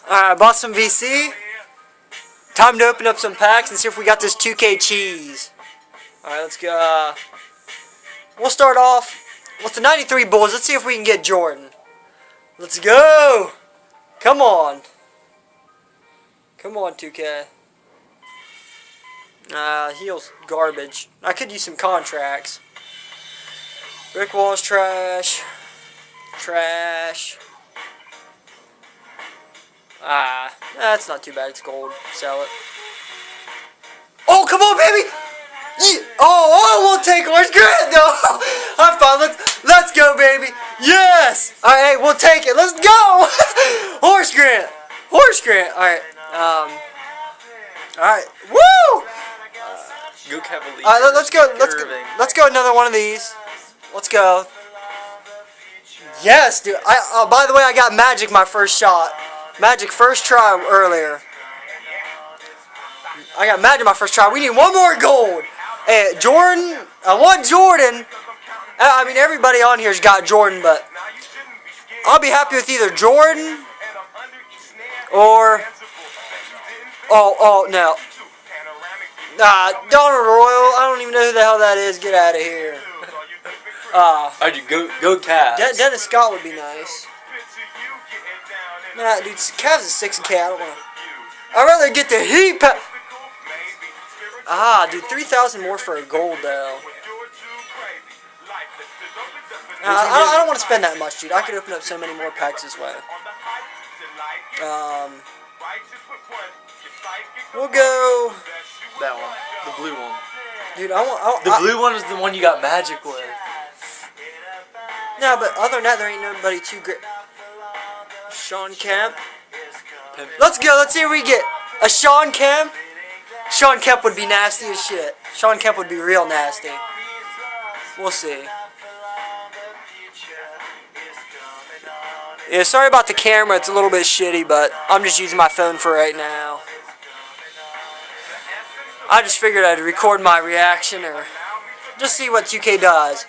Alright, I bought some VC. Time to open up some packs and see if we got this 2K cheese. Alright, let's go. We'll start off with the 93 Bulls. Let's see if we can get Jordan. Let's go. Come on. Come on, 2K. Heal's garbage. I could use some contracts. Brick wall's trash. Trash. That's not too bad. It's gold. Sell it. Oh, come on, baby! Yeah. Oh, we'll take Horse Grant, though. I'm fine. Let's go, baby. Yes. All right, hey, we'll take it. Let's go. Horse Grant. Horse Grant. All right. All right. Woo! Go Cavaliers. All right, let's go. Let's go another one of these. Let's go. Yes, dude. By the way, I got Magic my first shot. Magic first try earlier. I got Magic my first try. We need one more gold. Hey, Jordan. I want Jordan. I mean, everybody on here's got Jordan, but I'll be happy with either Jordan or no. Donald Royal. I don't even know who the hell that is. Get out of here. How'd you go Cavs? Dennis Scott would be nice. Nah, dude, Cavs is 6K. I don't want to. I'd rather get the Heat. Dude, 3,000 more for a gold though. I don't want to spend that much, dude. I could open up so many more packs this way. We'll go that one, the blue one. Dude, the blue one is the one you got Magic with. No, but other than that, there ain't nobody too great. Sean Kemp. Let's go. Let's see if we get a Sean Kemp. Sean Kemp would be nasty as shit. Sean Kemp would be real nasty. We'll see. Yeah, sorry about the camera. It's a little bit shitty, but I'm just using my phone for right now. I just figured I'd record my reaction or just see what 2K does.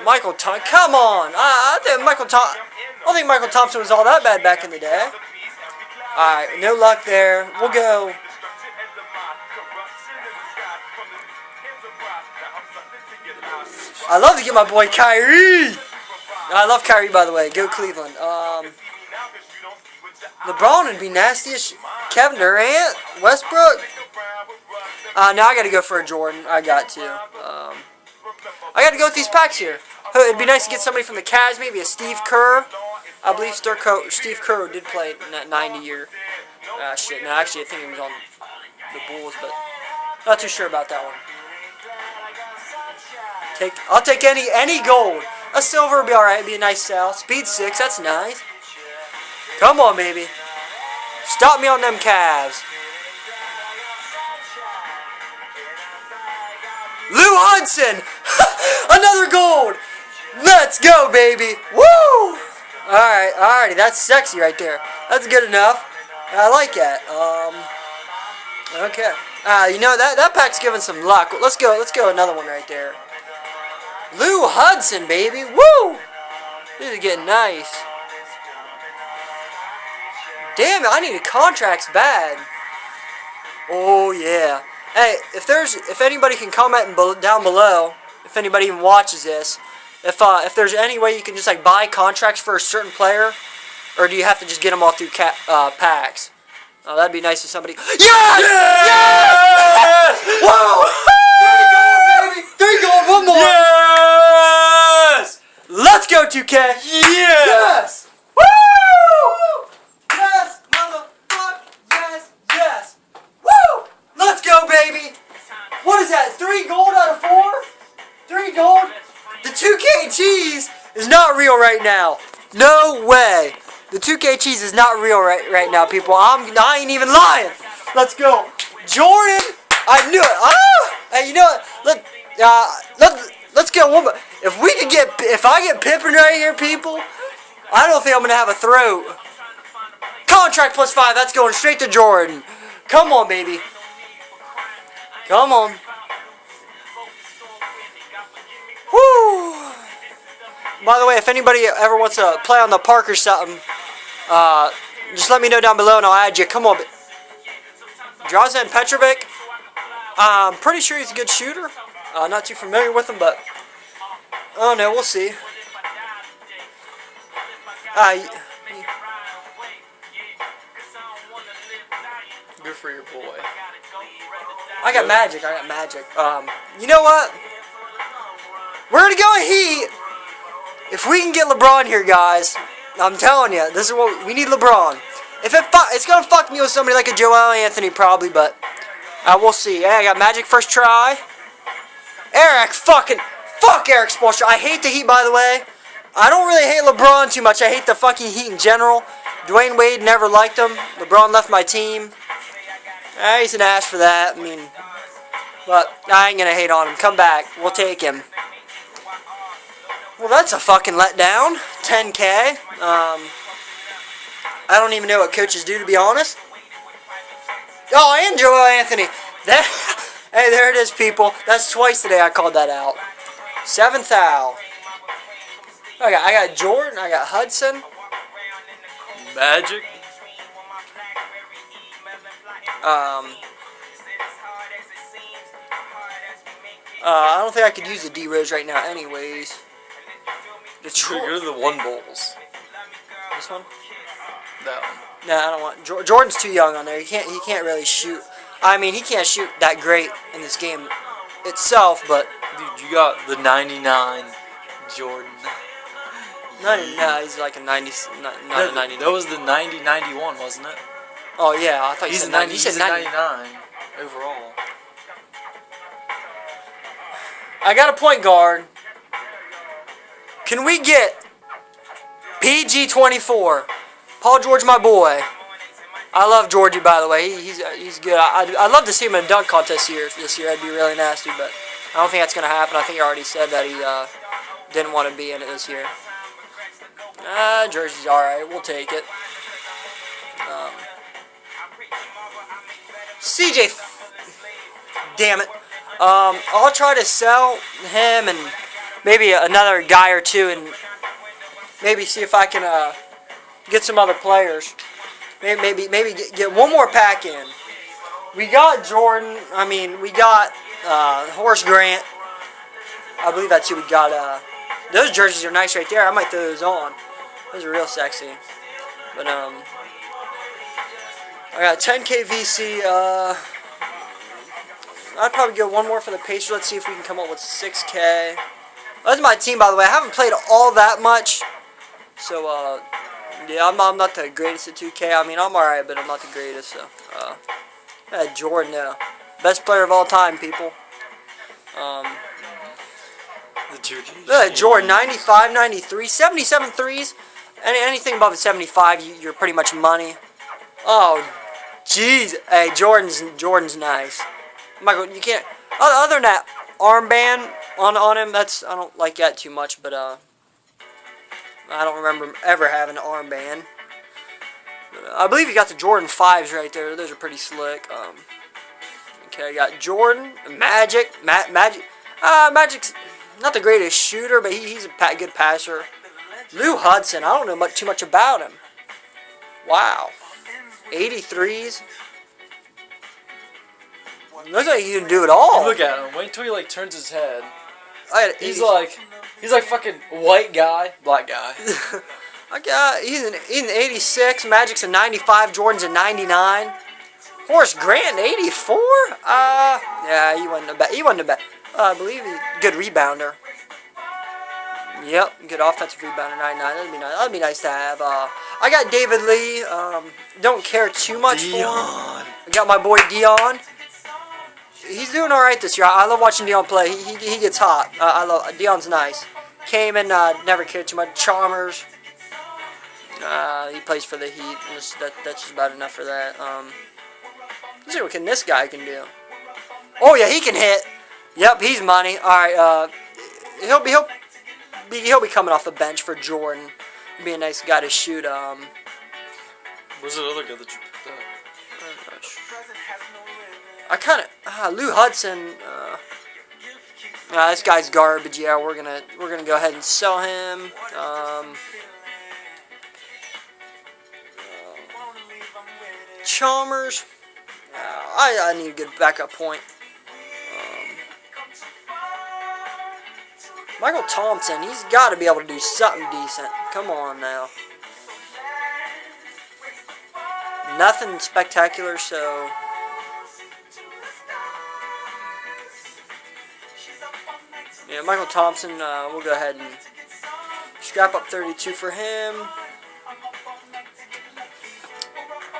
Michael Thompson, come on! I don't think Michael Thompson was all that bad back in the day. Alright, no luck there. We'll go. I love to get my boy Kyrie! I love Kyrie, by the way. Go Cleveland. LeBron would be nasty as shit. Kevin Durant? Westbrook? Now I gotta go for a Jordan. I got to. I gotta go with these packs here. It'd be nice to get somebody from the Cavs, maybe a Steve Kerr. I believe Steve Kerr did play in that 90 year. Shit. No, actually, I think he was on the Bulls, but not too sure about that one. I'll take any gold. A silver would be alright. It'd be a nice sell. Speed 6, that's nice. Come on, baby. Stop me on them Cavs. Lou Hudson! Another gold! Let's go, baby! Woo! Alright, alrighty, that's sexy right there. That's good enough. I like that. Okay. You know, that pack's giving some luck. Let's go another one right there. Lou Hudson, baby! Woo! This is getting nice. Damn it, I need contracts bad. Oh, yeah. Hey, if anybody can comment down below, if anybody even watches this, if there's any way you can just like buy contracts for a certain player, or do you have to just get them all through packs? Oh, that'd be nice if somebody. Yes! Yes! Yes! Whoa! 3 gold, baby! 3 gold, one more! Yes! Let's go, 2K! Yes! Yes! Woo! Yes, motherfucker! Yes, yes! Woo! Let's go, baby! What is that? 3 gold out of 4? 3 gold? The 2K cheese is not real right now. No way. The 2K cheese is not real right now, people. I ain't even lying. Let's go. Jordan! I knew it. Hey, you know what? Let's get one more. If I get Pippen right here, people, I don't think I'm gonna have a throat. Contract plus 5. That's going straight to Jordan. Come on, baby. Come on. Woo! By the way, if anybody ever wants to play on the park or something, Just let me know down below and I'll add you. Come on. Drazen Petrovic. I'm pretty sure he's a good shooter. Not too familiar with him, but oh no, we'll see. Good for your boy. I got Magic. You know what? We're gonna go Heat. If we can get LeBron here, guys, I'm telling you, this is what we need. LeBron. If it's gonna fuck me with somebody like a Joel Anthony, probably, but we'll see. Yeah, I got Magic first try. Eric, fuck Eric Spoelstra. I hate the Heat, by the way. I don't really hate LeBron too much. I hate the fucking Heat in general. Dwayne Wade never liked him. LeBron left my team. He's an ass for that. I mean, but I ain't gonna hate on him. Come back. We'll take him. Well, that's a fucking letdown. 10K. I don't even know what coaches do, to be honest. Oh, and Joel Anthony. Hey, there it is, people. That's twice today I called that out. 7th foul. I got Jordan. I got Hudson. Magic. I don't think I could use the D-Rose right now anyways. Detroit. You're the one Bulls. This one? That one. No, I don't want. Jordan's too young on there. He can't really shoot. I mean, he can't shoot that great in this game itself, but dude, you got the 99 Jordan. No, he's like a 90, not a 90. That was the 90-91, wasn't it? Oh yeah, I thought you said 90. He's a 99 overall. I got a point guard. Can we get PG-24? Paul George, my boy. I love Georgie, by the way. He's good. I'd love to see him in a dunk contest this year. That'd be really nasty, but I don't think that's gonna happen. I think he already said that he didn't want to be in it this year. Jersey's all right. We'll take it. CJ, damn it. I'll try to sell him and maybe another guy or two, and maybe see if I can get some other players. Maybe get one more pack in. We got Jordan. I mean, we got Horace Grant. I believe that's who we got. Those jerseys are nice right there. I might throw those on. Those are real sexy. But I got 10K VC. I'd probably go one more for the Pacers. Let's see if we can come up with 6K. That's my team, by the way. I haven't played all that much. So, yeah, I'm not the greatest at 2K. I mean, I'm alright, but I'm not the greatest. So, Jordan, best player of all time, people. The 2K. Look at Jordan, 95, 93, 77 threes. Anything above a 75, you're pretty much money. Oh, jeez. Hey, Jordan's nice. Michael, you can't. Other than that armband on him, I don't like that too much, but I don't remember ever having an armband. But, I believe you got the Jordan 5s right there. Those are pretty slick. Okay, I got Jordan, Magic. Magic's not the greatest shooter, but he's a good passer. Lou Hudson, I don't know too much about him. Wow. 83s. Looks like he didn't do it all. Look at him. Wait until he turns his head. He's 80s. like fucking white guy, black guy. He's an 86. Magic's a 95. Jordan's a 99. Horace Grant, 84. Yeah, he wasn't a bad. I believe he's a good rebounder. Yep, good offensive rebounder, 99. That'd be nice to have. I got David Lee. Don't care too much for him. I got my boy Dion. He's doing all right this year. I love watching Dion play. He gets hot. Dion's nice. Cayman, never cared too much. Chalmers. He plays for the Heat. That's just about enough for that. Let's see what this guy can do. Oh yeah, he can hit. Yep, he's money. All right. He'll be coming off the bench for Jordan. Be a nice guy to shoot. Where's the other guy that you picked up? I kind of Lou Hudson. This guy's garbage. Yeah, we're gonna go ahead and sell him. Chalmers. I need a good backup point. Michael Thompson, he's got to be able to do something decent. Come on now. Nothing spectacular, so... Yeah, Michael Thompson, we'll go ahead and scrap up 32 for him.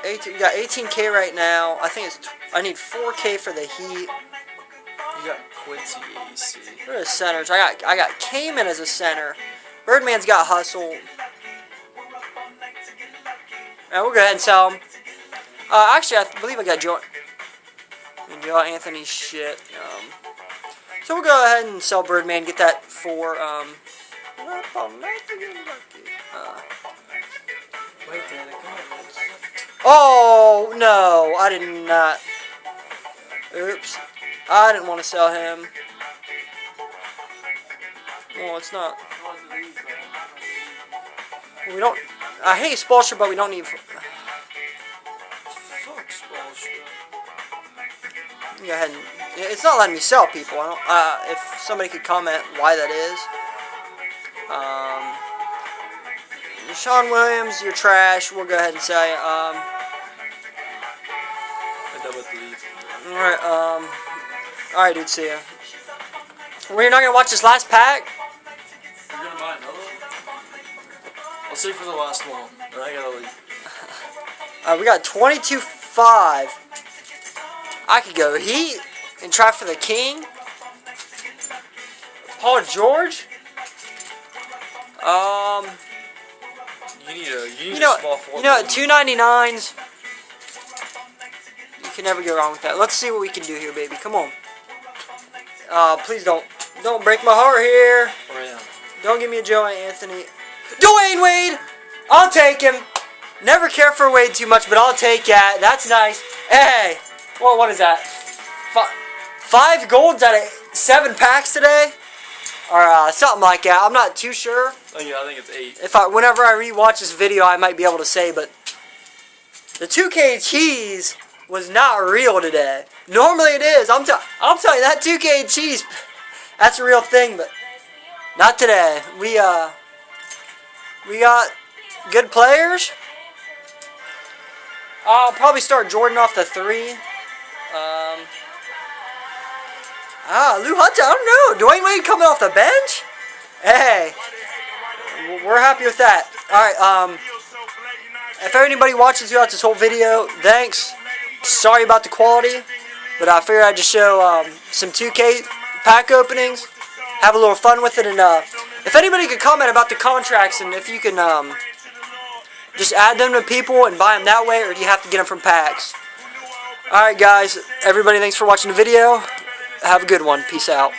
We got 18K right now. I think I need 4K for the Heat. You got Quincy AC. What are the centers? I got Kamen as a center. Birdman's got Hustle. And we'll go ahead and sell him. Actually, I believe I got Joe Anthony shit. So we'll go ahead and sell Birdman. Get that for Wait, Dad, come on. Oh no! I did not. Oops. I didn't want to sell him. Well, it's not. We don't. I hate Spolstra, but we don't need. Fuck Spolstra. Go ahead and, it's not letting me sell people. I don't. If somebody could comment why that is. Sean Williams, you're trash. We'll go ahead and say. I double delete. Alright, dude. See ya. We're not gonna watch this last pack. You're gonna buy another one? I'll save for the last one. Then I gotta leave. We got 22-5. I could go Heat and try for the King. Paul George. You need a small forward. You know what? 299s. You can never go wrong with that. Let's see what we can do here, baby. Come on. Please don't break my heart here. Oh, yeah. Don't give me a Joe Anthony. Dwayne Wade. I'll take him. Never care for Wade too much, but I'll take that. That's nice. Hey. Well, what is that? 5 golds out of 7 packs today, or something like that. I'm not too sure. Oh yeah, I think it's 8. Whenever I rewatch this video, I might be able to say, but the 2K cheese was not real today. Normally it is. I'm telling you, that 2K cheese, that's a real thing, but not today. We got good players. I'll probably start Jordan off the 3. Lou Hudson, I don't know. Dwayne Wade coming off the bench? Hey, we're happy with that. Alright, if anybody watches throughout this whole video, thanks. Sorry about the quality, but I figured I'd just show some 2K pack openings, have a little fun with it, and if anybody could comment about the contracts, and if you can just add them to people and buy them that way, or do you have to get them from packs? Alright guys, everybody, thanks for watching the video. Have a good one. Peace out.